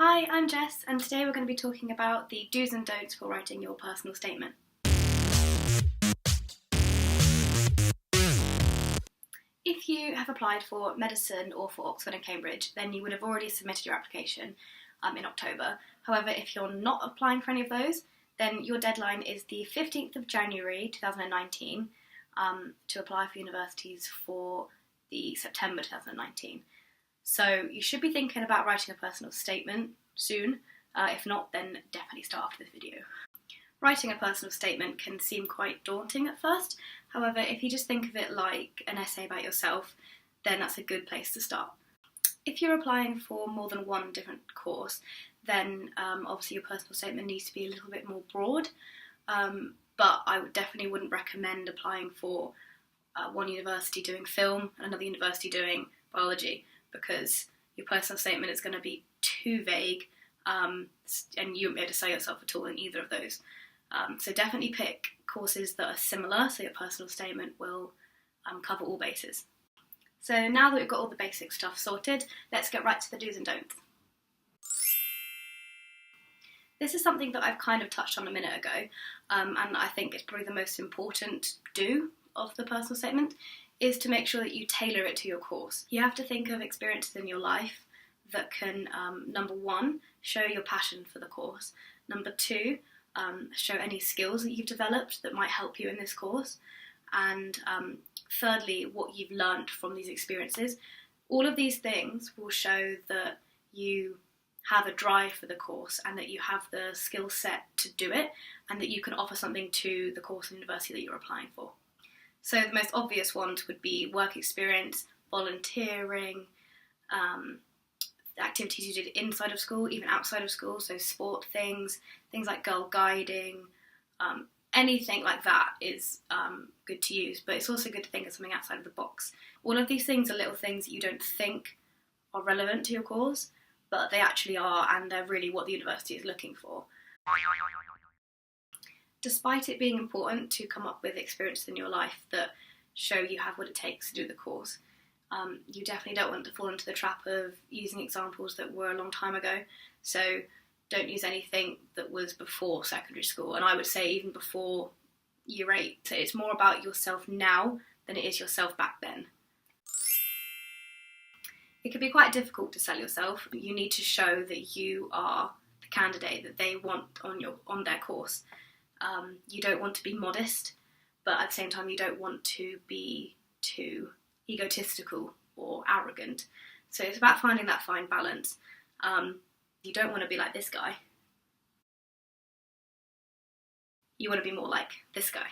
Hi, I'm Jess, and today we're going to be talking about the do's and don'ts for writing your personal statement. If you have applied for medicine or for Oxford and Cambridge, then you would have already submitted your application in October. However, if you're not applying for any of those, then your deadline is the 15th of January 2019 to apply for universities for the September 2019. So you should be thinking about writing a personal statement soon. If not, then definitely start after this video. Writing a personal statement can seem quite daunting at first. However, if you just think of it like an essay about yourself, then that's a good place to start. If you're applying for more than one different course, then obviously your personal statement needs to be a little bit more broad. But I definitely wouldn't recommend applying for one university doing film and another university doing biology, because your personal statement is going to be too vague and you won't be able to sell yourself at all in either of those. So definitely pick courses that are similar, so your personal statement will cover all bases. So now that we've got all the basic stuff sorted, let's get right to the do's and don'ts. This is something that I've kind of touched on a minute ago, and I think it's probably the most important do of the personal statement, is to make sure that you tailor it to your course. You have to think of experiences in your life that can, number one, show your passion for the course. Number two, show any skills that you've developed that might help you in this course. And thirdly, what you've learned from these experiences. All of these things will show that you have a drive for the course and that you have the skill set to do it, and that you can offer something to the course and university that you're applying for. So the most obvious ones would be work experience, volunteering, activities you did inside of school, even outside of school, so sport things like girl guiding, anything like that is good to use, but it's also good to think of something outside of the box. All of these things are little things that you don't think are relevant to your course, but they actually are, and they're really what the university is looking for. Despite it being important to come up with experiences in your life that show you have what it takes to do the course, you definitely don't want to fall into the trap of using examples that were a long time ago. So don't use anything that was before secondary school, and I would say even before year 8. So it's more about yourself now than it is yourself back then. It can be quite difficult to sell yourself. You need to show that you are the candidate that they want on their course. You don't want to be modest, but at the same time you don't want to be too egotistical or arrogant. So it's about finding that fine balance. You don't want to be like this guy. You want to be more like this guy.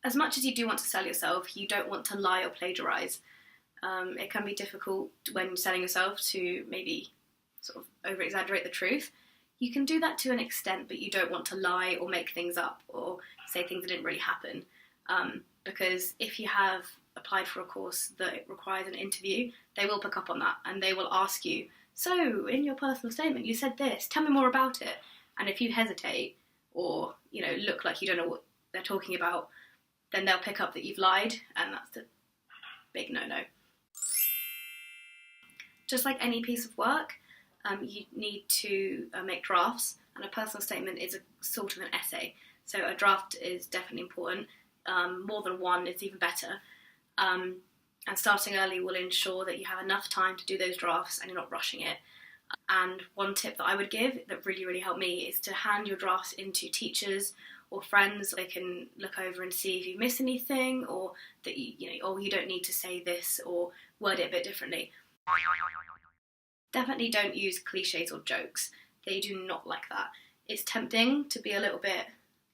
As much as you do want to sell yourself, you don't want to lie or plagiarise. It can be difficult when selling yourself to maybe sort of over-exaggerate the truth. You can do that to an extent, but you don't want to lie or make things up or say things that didn't really happen. Because if you have applied for a course that requires an interview, they will pick up on that and they will ask you, so in your personal statement you said this, tell me more about it. And if you hesitate or look like you don't know what they're talking about, then they'll pick up that you've lied, and that's a big no-no. Just like any piece of work, you need to make drafts, and a personal statement is a sort of an essay. So a draft is definitely important. More than one is even better. And starting early will ensure that you have enough time to do those drafts and you're not rushing it. And one tip that I would give that really, really helped me is to hand your drafts into teachers or friends. They can look over and see if you miss anything, or that you don't need to say this, or word it a bit differently. Definitely don't use cliches or jokes. They do not like that. It's tempting to be a little bit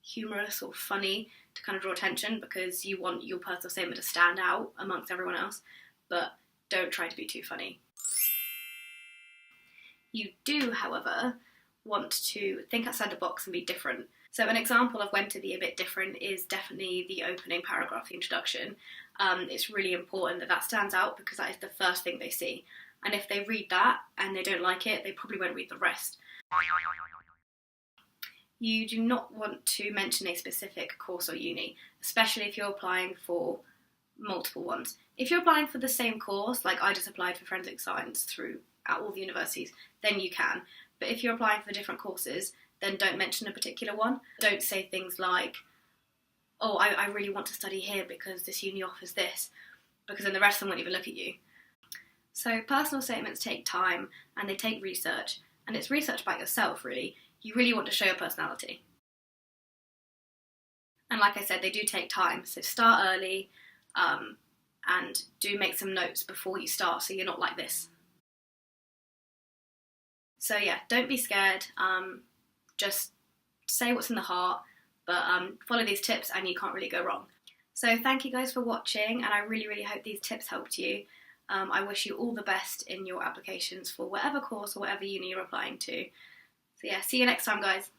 humorous or funny to kind of draw attention because you want your personal statement to stand out amongst everyone else, but don't try to be too funny. You do, however, want to think outside the box and be different. So an example of when to be a bit different is definitely the opening paragraph, the introduction. It's really important that stands out because that is the first thing they see. And if they read that and they don't like it, they probably won't read the rest. You do not want to mention a specific course or uni, especially if you're applying for multiple ones. If you're applying for the same course, like I just applied for forensic science throughout all the universities, then you can. But if you're applying for different courses, then don't mention a particular one. Don't say things like, oh, I really want to study here because this uni offers this, because then the rest of them won't even look at you. So personal statements take time and they take research, and it's research about yourself, really. You really want to show your personality. And like I said, they do take time, so start early and do make some notes before you start so you're not like this. So yeah, don't be scared, just say what's in the heart, but follow these tips and you can't really go wrong. So thank you guys for watching, and I really, really hope these tips helped you. I wish you all the best in your applications for whatever course or whatever uni you're applying to. So yeah, see you next time, guys.